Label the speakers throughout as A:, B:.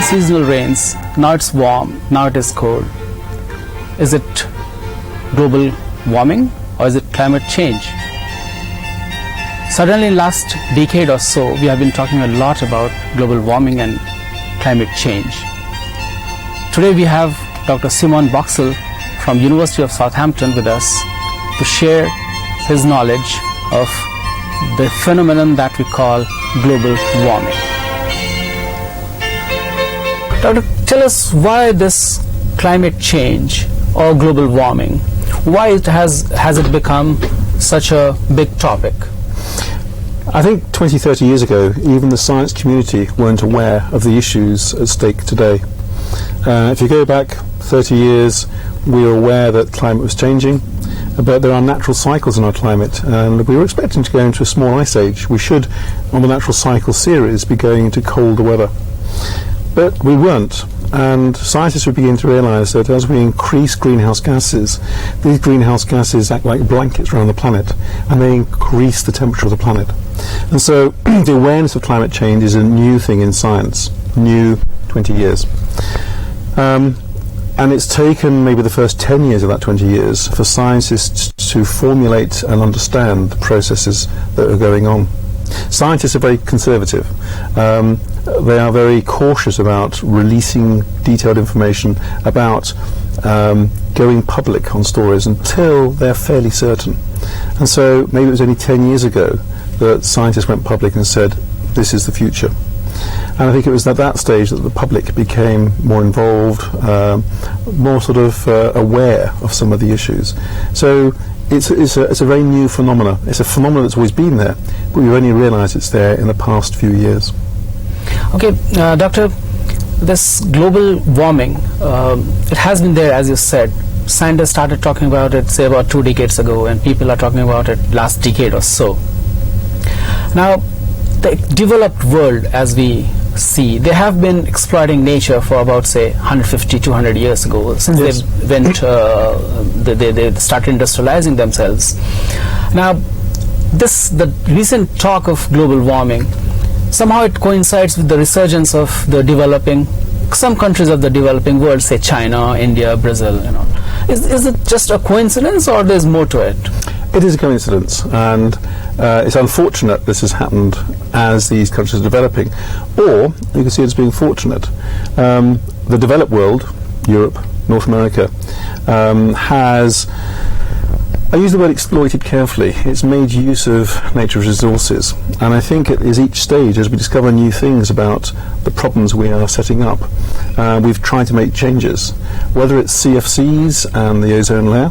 A: unseasonal rains, now it's warm, now it is cold. Is it global warming or is it climate change? Suddenly in last decade or so, we have been talking a lot about global warming and climate change. Today we have Dr. Simon Boxall from University of Southampton with us to share his knowledge of the phenomenon that we call global warming. Doctor, tell us why this climate change or global warming, why it has it become such a big topic?
B: I think 20, 30 years ago, even the science community weren't aware of the issues at stake today. If you go back 30 years, we were aware that climate was changing, but there are natural cycles in our climate, and we were expecting to go into a small ice age. We should, on the natural cycle series, be going into colder weather. But we weren't, and scientists were beginning to realise that as we increase greenhouse gases, these greenhouse gases act like blankets around the planet, and they increase the temperature of the planet. And so the awareness of climate change is a new thing in science, new 20 years. And it's taken maybe the first 10 years of that 20 years for scientists to formulate and understand the processes that are going on. Scientists are very conservative. They are very cautious about releasing detailed information, about going public on stories until they're fairly certain. And so maybe it was only 10 years ago that scientists went public and said, this is the future. And I think it was at that stage that the public became more involved, more sort of aware of some of the issues. So it's a very new phenomena. It's a phenomenon that's always been there, but we only realise it's there in the past few years.
A: Okay, Doctor, this global warming, it has been there, as you said. Scientists started talking about it, say, about 2 decades ago, and people are talking about it last decade or so. Now, the developed world, as we see, they have been exploiting nature for about, say, 150, 200 years ago, since
B: yes.
A: they started industrializing themselves. Now, the recent talk of global warming, somehow it coincides with the resurgence of some countries of the developing world, say China, India, Brazil, and all. Is it just a coincidence, or there's more to it?
B: It is a coincidence, and it's unfortunate this has happened as these countries are developing, or you can see it as being fortunate. The developed world, Europe, North America, has, I use the word exploited carefully, it's made use of nature's resources, and I think it is each stage as we discover new things about the problems we are setting up. We've tried to make changes, whether it's CFCs and the ozone layer,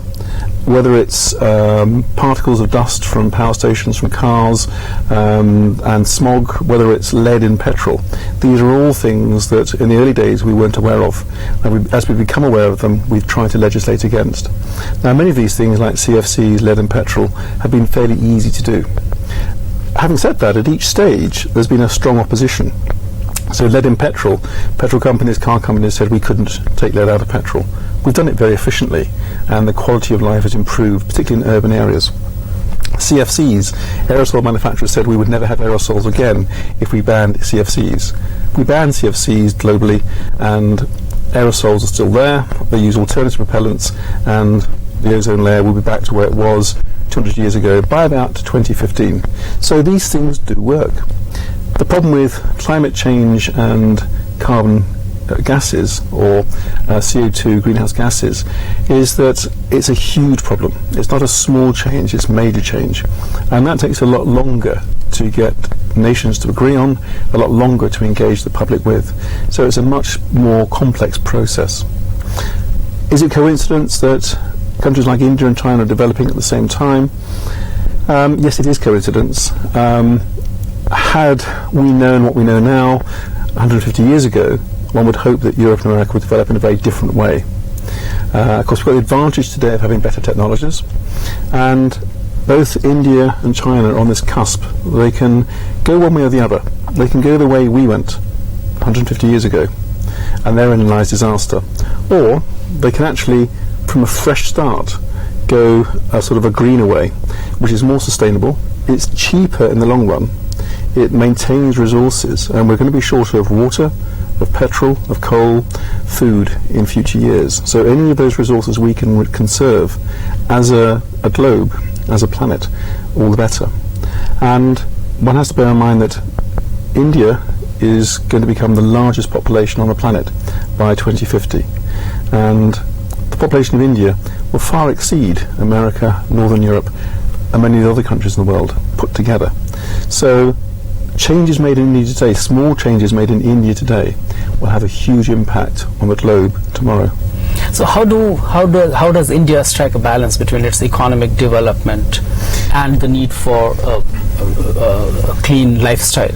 B: whether it's particles of dust from power stations, from cars, and smog, whether it's lead in petrol. These are all things that in the early days we weren't aware of. And as we become aware of them, we've tried to legislate against. Now, many of these things, like CFCs, lead in petrol, have been fairly easy to do. Having said that, at each stage there's been a strong opposition. So lead in petrol companies, car companies said we couldn't take lead out of petrol. We've done it very efficiently, and the quality of life has improved, particularly in urban areas. CFCs, aerosol manufacturers said we would never have aerosols again if we banned CFCs. We banned CFCs globally, and aerosols are still there. They use alternative propellants, and the ozone layer will be back to where it was 200 years ago by about 2015. So these things do work. The problem with climate change and carbon gases, or CO2 greenhouse gases, is that it's a huge problem. It's not a small change, it's major change, and that takes a lot longer to get nations to agree on, a lot longer to engage the public with. So it's a much more complex process. Is it coincidence that countries like India and China are developing at the same time? Yes, it is coincidence. Had we known what we know now 150 years ago, one would hope that Europe and America would develop in a very different way. Of course, we've got the advantage today of having better technologies, and both India and China are on this cusp. They can go one way or the other. They can go the way we went 150 years ago, and therein lies disaster. Or they can actually, from a fresh start, go a sort of a greener way, which is more sustainable. It's cheaper in the long run. It maintains resources, and we're going to be short of water, of petrol, of coal, food in future years. So any of those resources we can conserve as a globe, as a planet, all the better. And one has to bear in mind that India is going to become the largest population on the planet by 2050. And the population of India will far exceed America, Northern Europe, and many of the other countries in the world put together. So changes made in India today, small changes made in India today, will have a huge impact on the globe tomorrow.
A: So how does India strike a balance between its economic development and the need for a clean lifestyle?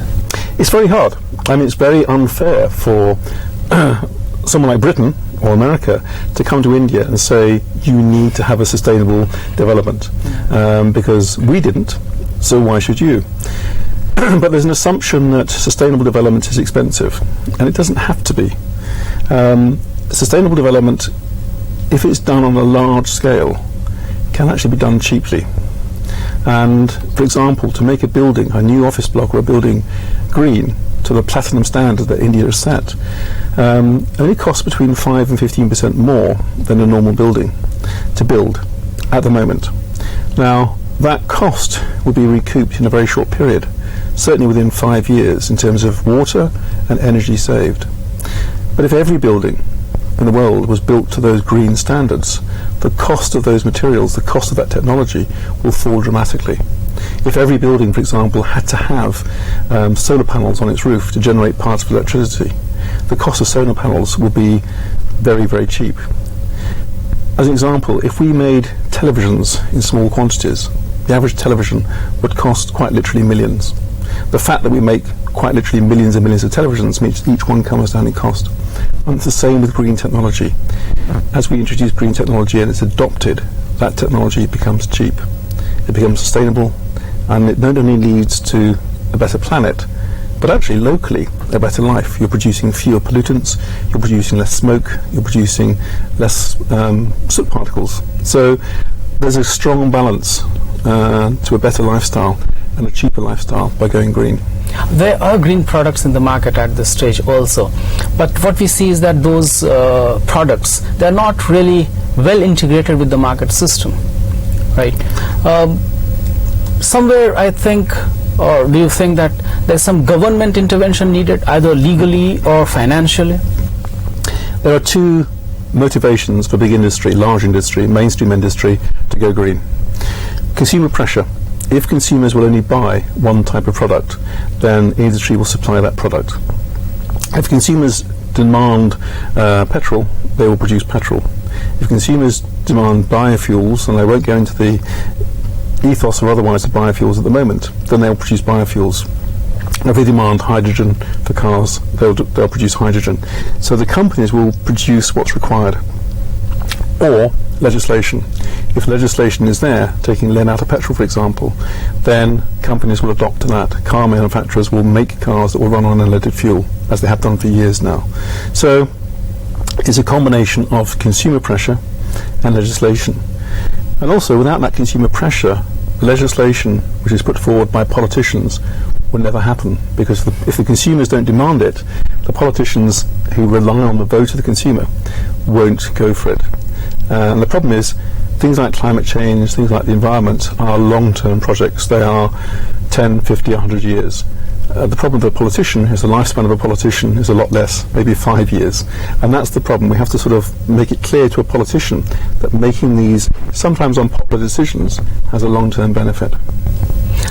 B: It's very hard. I mean, it's very unfair for someone like Britain or America to come to India and say you need to have a sustainable development because we didn't, so why should you? But there's an assumption that sustainable development is expensive, and it doesn't have to be. Sustainable development, if it's done on a large scale, can actually be done cheaply. And for example, to make a building, a new office block or a building, green to the platinum standard that India has set, only costs between 5 and 15% more than a normal building to build at the moment. Now, that cost will be recouped in a very short period, certainly within 5 years, in terms of water and energy saved. But if every building in the world was built to those green standards, the cost of those materials, the cost of that technology, will fall dramatically. If every building, for example, had to have solar panels on its roof to generate parts of electricity, the cost of solar panels will be very, very cheap. As an example, if we made televisions in small quantities, the average television would cost quite literally millions. The fact that we make quite literally millions and millions of televisions means each one comes down in cost. And it's the same with green technology. As we introduce green technology and it's adopted, that technology becomes cheap. It becomes sustainable, and it not only leads to a better planet, but actually locally a better life. You're producing fewer pollutants, you're producing less smoke, you're producing less soot particles. So there's a strong balance to a better lifestyle and a cheaper lifestyle by going green.
A: There are green products in the market at this stage also, but what we see is that those products, they're not really well integrated with the market system, right? Somewhere I think, or do you think that there's some government intervention needed, either legally or financially?
B: There are two motivations for big industry, large industry, mainstream industry to go green. Consumer pressure. If consumers will only buy one type of product, then industry will supply that product. If consumers demand petrol, they will produce petrol. If consumers demand biofuels, and they won't go into the ethos or otherwise of biofuels at the moment, then they'll produce biofuels. If they demand hydrogen for cars, they'll produce hydrogen. So the companies will produce what's required. Or legislation. If legislation is there, taking lead out of petrol, for example, then companies will adopt to that. Car manufacturers will make cars that will run on unleaded fuel, as they have done for years now. So it's a combination of consumer pressure and legislation. And also, without that consumer pressure, legislation which is put forward by politicians will never happen, because if the consumers don't demand it, the politicians who rely on the vote of the consumer won't go for it. And the problem is, things like climate change, things like the environment are long-term projects. They are 10, 50, 100 years. The problem with a politician is the lifespan of a politician is a lot less, maybe 5 years. And that's the problem. We have to sort of make it clear to a politician that making these sometimes unpopular decisions has a long-term benefit.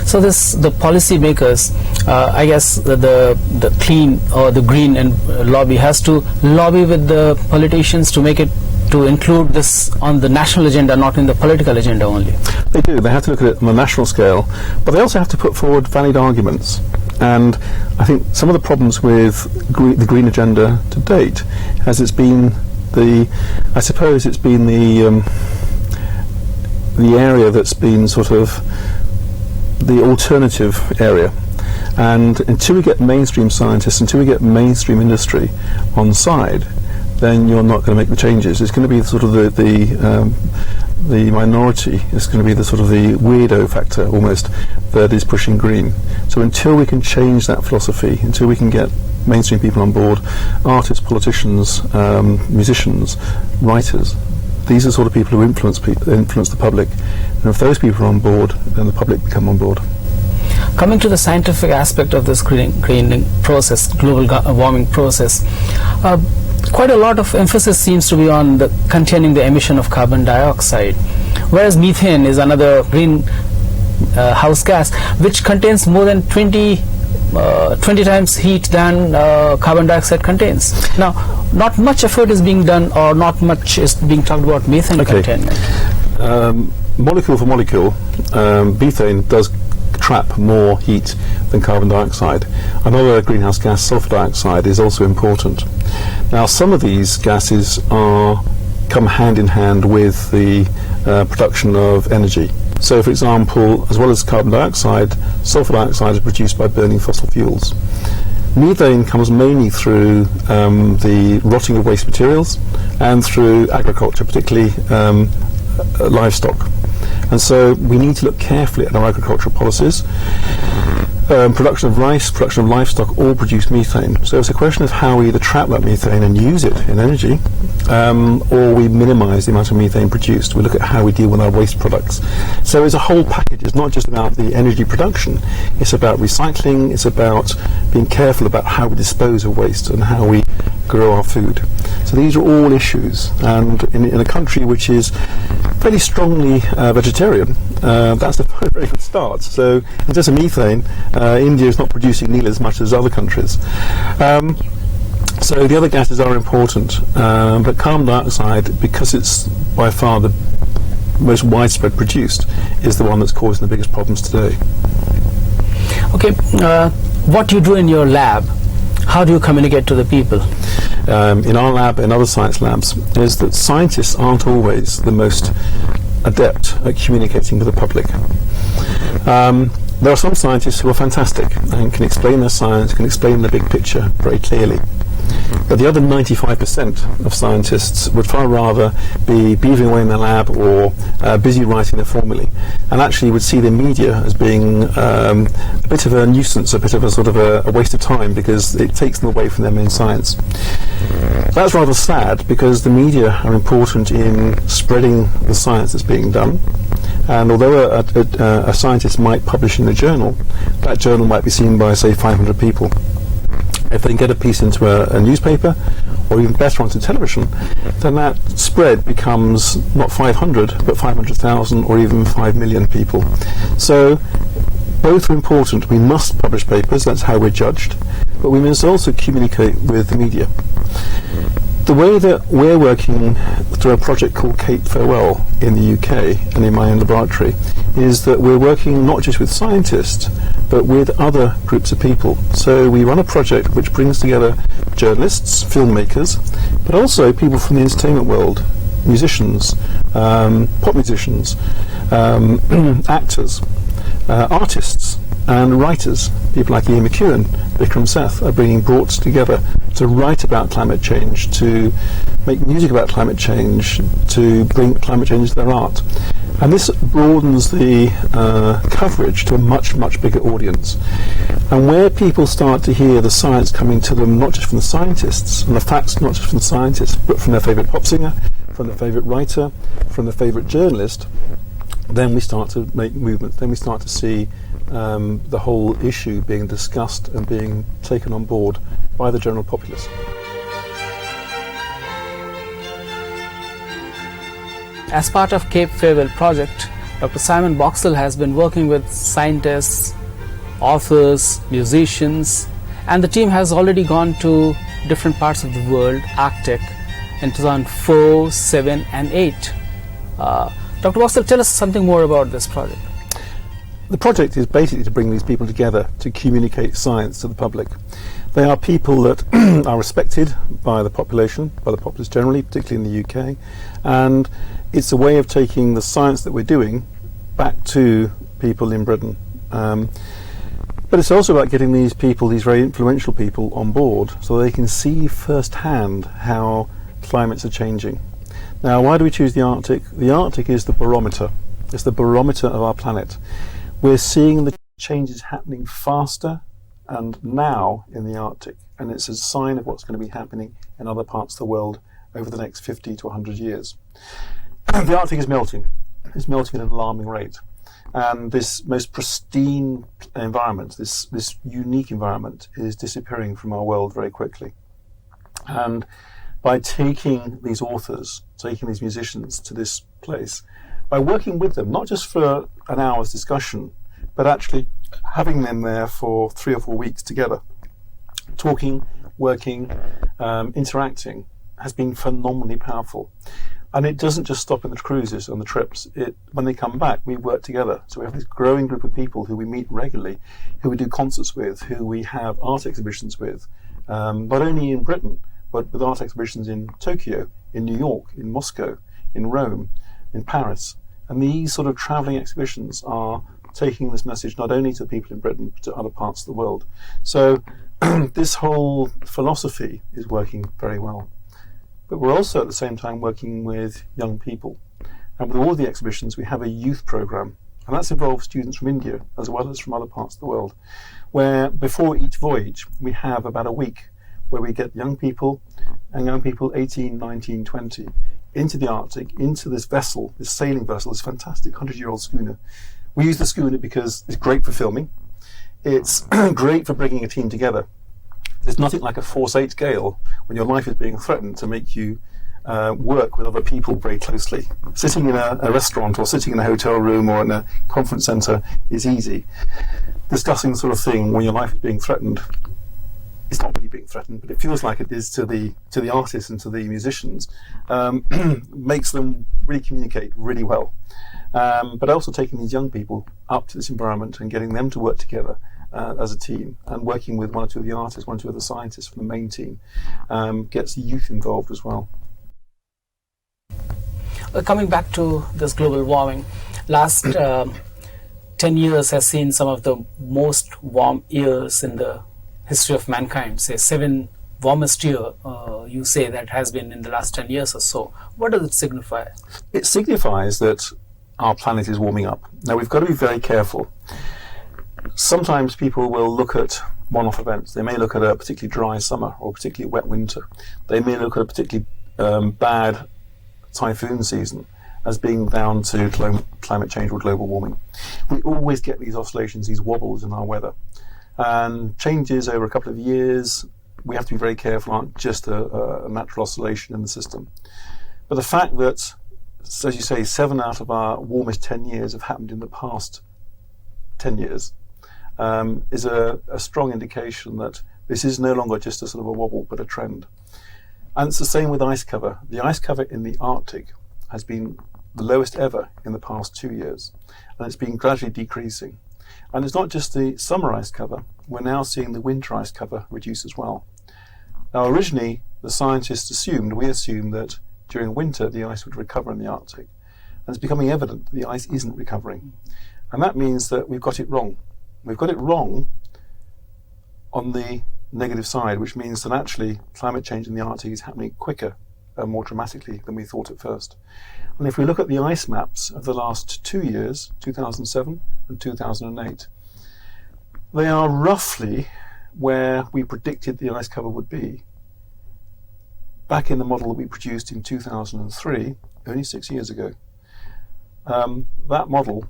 A: So the policy makers, I guess the clean or the green and lobby has to lobby with the politicians to make it, to include this on the national agenda, not in the political agenda only.
B: They do. They have to look at it on a national scale, but they also have to put forward valid arguments. And I think some of the problems with the green agenda to date has it's been the area that's been sort of the alternative area. And until we get mainstream scientists, until we get mainstream industry on side, then you're not going to make the changes. It's going to be sort of the minority. It's going to be the sort of the weirdo factor almost that is pushing green. So until we can change that philosophy, until we can get mainstream people on board, artists, politicians, musicians, writers. These are the sort of people who influence the public, and if those people are on board, then the public become on board.
A: Coming to the scientific aspect of this greening process, global warming process, quite a lot of emphasis seems to be on containing the emission of carbon dioxide, whereas methane is another greenhouse gas which contains more than 20 times heat than carbon dioxide contains. Now, not much effort is being done, or not much is being talked about methane containment.
B: Molecule for molecule, methane does trap more heat than carbon dioxide. Another greenhouse gas, sulfur dioxide, is also important. Now, some of these gases come hand in hand with the production of energy. So, for example, as well as carbon dioxide, sulfur dioxide is produced by burning fossil fuels. Methane comes mainly through the rotting of waste materials and through agriculture, particularly livestock. And so we need to look carefully at our agricultural policies. Production of rice, production of livestock all produce methane. So it's a question of how we either trap that methane and use it in energy, or we minimise the amount of methane produced. We look at how we deal with our waste products. So it's a whole package. It's not just about the energy production. It's about recycling. It's about being careful about how we dispose of waste and how we grow our food. So these are all issues. And in a country which is fairly strongly vegetarian, that's a very, very good start. So in terms of methane, India is not producing nearly as much as other countries. So the other gases are important, but carbon dioxide, because it's by far the most widespread produced, is the one that's causing the biggest problems today.
A: Okay, what you do in your lab, how do you communicate to the people?
B: In our lab and other science labs, is that scientists aren't always the most adept at communicating with the public. There are some scientists who are fantastic and can explain their science, can explain the big picture very clearly. But the other 95% of scientists would far rather be beavering away in their lab or busy writing their formulae, and actually would see the media as being a bit of a nuisance, a bit of a sort of a waste of time, because it takes them away from their main science. That's rather sad, because the media are important in spreading the science that's being done. And although a scientist might publish in a journal, that journal might be seen by, say, 500 people. If they can get a piece into a newspaper, or even better onto television, then that spread becomes not 500, but 500,000 or even 5 million people. So both are important. We must publish papers, that's how we're judged, but we must also communicate with the media. The way that we're working through a project called Cape Farewell in the UK and in my own laboratory is that we're working not just with scientists but with other groups of people. So we run a project which brings together journalists, filmmakers, but also people from the entertainment world, musicians, pop musicians, actors, artists and writers. People like Ian McEwan, Vikram Seth are being brought together to write about climate change, to make music about climate change, to bring climate change to their art. And this broadens the coverage to a much, much bigger audience. And where people start to hear the science coming to them, not just from the scientists, and the facts not just from the scientists, but from their favourite pop singer, from their favourite writer, from their favourite journalist, then we start to make movement. Then we start to see the whole issue being discussed and being taken on board by the general populace.
A: As part of Cape Farewell project, Dr. Simon Boxall has been working with scientists, authors, musicians, and the team has already gone to different parts of the world, Arctic, in 2004, 7 and 8. Dr. Boxall, tell us something more about this project.
B: The project is basically to bring these people together to communicate science to the public. They are people that are respected by the population, by the populace generally, particularly in the UK, and it's a way of taking the science that we're doing back to people in Britain. But it's also about getting these people, these very influential people, on board so they can see firsthand how climates are changing. Now, why do we choose the Arctic? The Arctic is the barometer. It's the barometer of our planet. We're seeing the changes happening faster and now in the Arctic and it's a sign of what's going to be happening in other parts of the world over the next 50 to 100 years. The Arctic is melting. It's melting at an alarming rate. And this most pristine environment, this unique environment, is disappearing from our world very quickly. And by taking these authors, taking these musicians to this place, by working with them, not just for an hour's discussion, but actually having them there for 3 or 4 weeks together, talking, working, interacting, has been phenomenally powerful. And it doesn't just stop in the cruises and the trips. When they come back, we work together. So we have this growing group of people who we meet regularly, who we do concerts with, who we have art exhibitions with, not only in Britain, but with art exhibitions in Tokyo, in New York, in Moscow, in Rome, in Paris. And these sort of travelling exhibitions are taking this message not only to people in Britain, but to other parts of the world. So this whole philosophy is working very well. But we're also at the same time working with young people. And with all the exhibitions, we have a youth program. And that's involved students from India, as well as from other parts of the world, where before each voyage, we have about a week where we get young people 18, 19, 20, into the Arctic, into this vessel, this sailing vessel, this fantastic 100-year-old schooner. We use the schooner because it's great for filming. It's great for bringing a team together. There's nothing like a force 8 gale when your life is being threatened to make you work with other people very closely. Sitting in a restaurant or sitting in a hotel room or in a conference centre is easy. Discussing the sort of thing when your life is being threatened, it's not really being threatened, but it feels like it is to the artists and to the musicians, makes them really communicate really well. But also taking these young people up to this environment and getting them to work together as a team, and working with 1 or 2 of the artists, 1 or 2 of the scientists from the main team, gets the youth involved as well.
A: Coming back to this global warming, last 10 years has seen some of the most warm years in the history of mankind. Say 7 warmest year, you say that has been in the last 10 years or so. What does it signify?
B: It signifies that our planet is warming up. Now we've got to be very careful. Sometimes people will look at one-off events. They may look at a particularly dry summer or a particularly wet winter. They may look at a particularly bad typhoon season as being down to climate change or global warming. We always get these oscillations, these wobbles in our weather. And changes over a couple of years, we have to be very careful, aren't just a natural oscillation in the system. But the fact that, as you say, 7 out of our warmest 10 years have happened in the past 10 years, is a strong indication that this is no longer just a sort of a wobble, but a trend. And it's the same with ice cover. The ice cover in the Arctic has been the lowest ever in the past 2 years, and it's been gradually decreasing. And it's not just the summer ice cover, we're now seeing the winter ice cover reduce as well. Now originally, the scientists we assumed that during winter the ice would recover in the Arctic. And it's becoming evident that the ice isn't recovering. And that means that we've got it wrong. We've got it wrong on the negative side, which means that actually climate change in the Arctic is happening quicker and more dramatically than we thought at first. And if we look at the ice maps of the last 2 years, 2007 and 2008, they are roughly where we predicted the ice cover would be. Back in the model that we produced in 2003, only 6 years ago. That model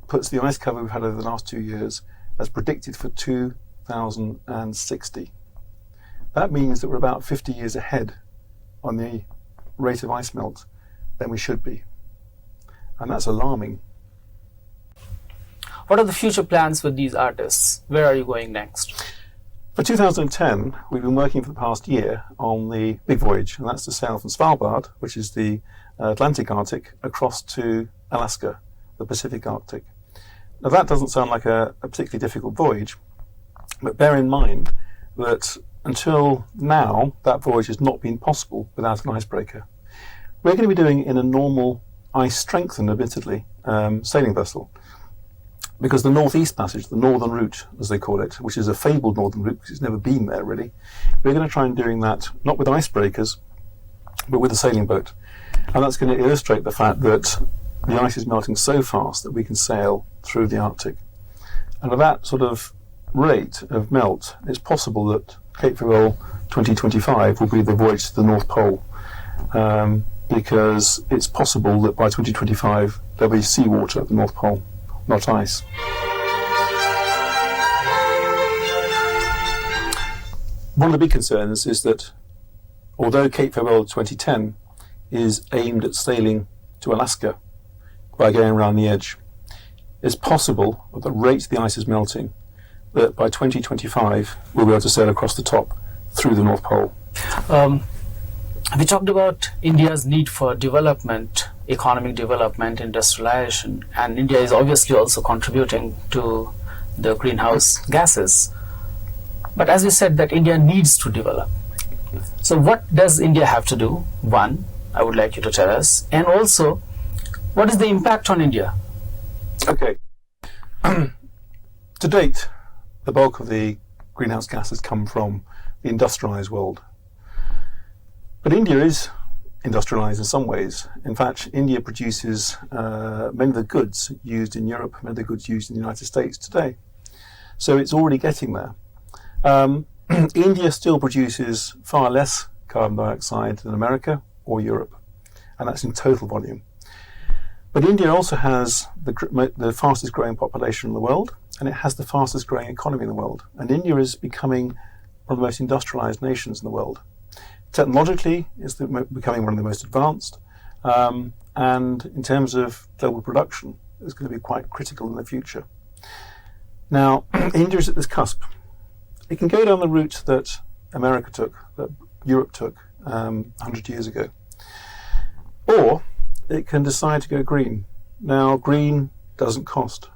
B: puts the ice cover we've had over the last 2 years as predicted for 2060. That means that we're about 50 years ahead on the rate of ice melt than we should be. And that's alarming.
A: What are the future plans with these artists? Where are you going next?
B: For 2010, we've been working for the past year on the big voyage, and that's to sail from Svalbard, which is the Atlantic Arctic, across to Alaska, the Pacific Arctic. Now that doesn't sound like a particularly difficult voyage, but bear in mind that until now, that voyage has not been possible without an icebreaker. We're going to be doing it in a normal, ice-strengthened, admittedly, sailing vessel, because the Northeast Passage, the Northern Route, as they call it, which is a fabled Northern Route because it's never been there really, we're going to try and doing that not with icebreakers, but with a sailing boat. And that's going to illustrate the fact that the ice is melting so fast that we can sail through the Arctic. And with that sort of rate of melt, it's possible that Cape Farewell 2025 will be the voyage to the North Pole, because it's possible that by 2025 there'll be seawater at the North Pole, not ice. One of the big concerns is that although Cape Farewell 2010 is aimed at sailing to Alaska by going around the edge, it's possible, at the rate the ice is melting, that by 2025 we'll be able to sail across the top through the North Pole.
A: We talked about India's need for development, economic development, industrialization, and India is obviously also contributing to the greenhouse gases. But as you said, that India needs to develop. So what does India have to do? One, I would like you to tell us. And also, what is the impact on India?
B: Okay. To date, the bulk of the greenhouse gases come from the industrialized world. But India is industrialized in some ways. In fact, India produces many of the goods used in Europe, many of the goods used in the United States today. So it's already getting there. India still produces far less carbon dioxide than America or Europe, and that's in total volume. But India also has the fastest growing population in the world, and it has the fastest growing economy in the world. And India is becoming one of the most industrialized nations in the world. Technologically, it's becoming one of the most advanced, and in terms of global production, it's going to be quite critical in the future. Now, India is at this cusp. It can go down the route that America took, that Europe took 100 years ago. Or it can decide to go green. Now, green doesn't cost.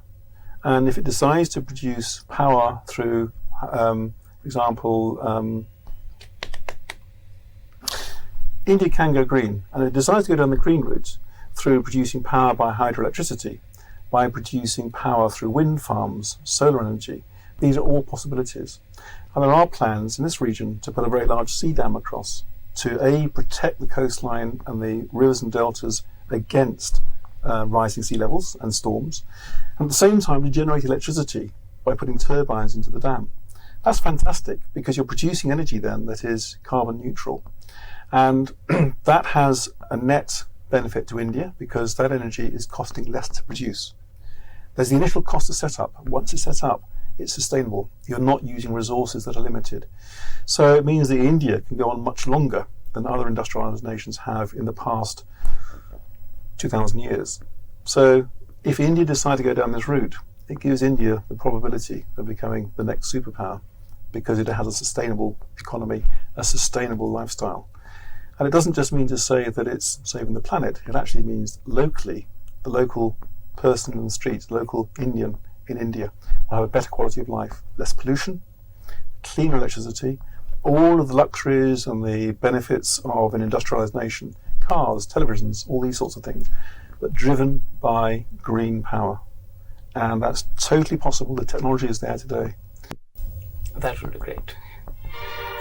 B: And if it decides to produce power through, for example, India can go green. And it decides to go down the green route through producing power by hydroelectricity, by producing power through wind farms, solar energy. These are all possibilities. And there are plans in this region to put a very large sea dam across to protect the coastline and the rivers and deltas against rising sea levels and storms, and at the same time to generate electricity by putting turbines into the dam. That's fantastic, because you're producing energy then that is carbon neutral. And that has a net benefit to India, because that energy is costing less to produce. There's the initial cost to set up. Once it's set up, it's sustainable. You're not using resources that are limited. So it means that India can go on much longer than other industrialized nations have in the past 2,000 years. So if India decides to go down this route, it gives India the probability of becoming the next superpower, because it has a sustainable economy, a sustainable lifestyle. And it doesn't just mean to say that it's saving the planet. It actually means locally, the local person in the street, the local Indian in India will have a better quality of life, less pollution, cleaner electricity, all of the luxuries and the benefits of an industrialized nation, cars, televisions, all these sorts of things, but driven by green power. And that's totally possible. The technology is there today.
A: That would be great.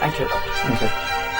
A: Thank you, Doctor.
B: Okay.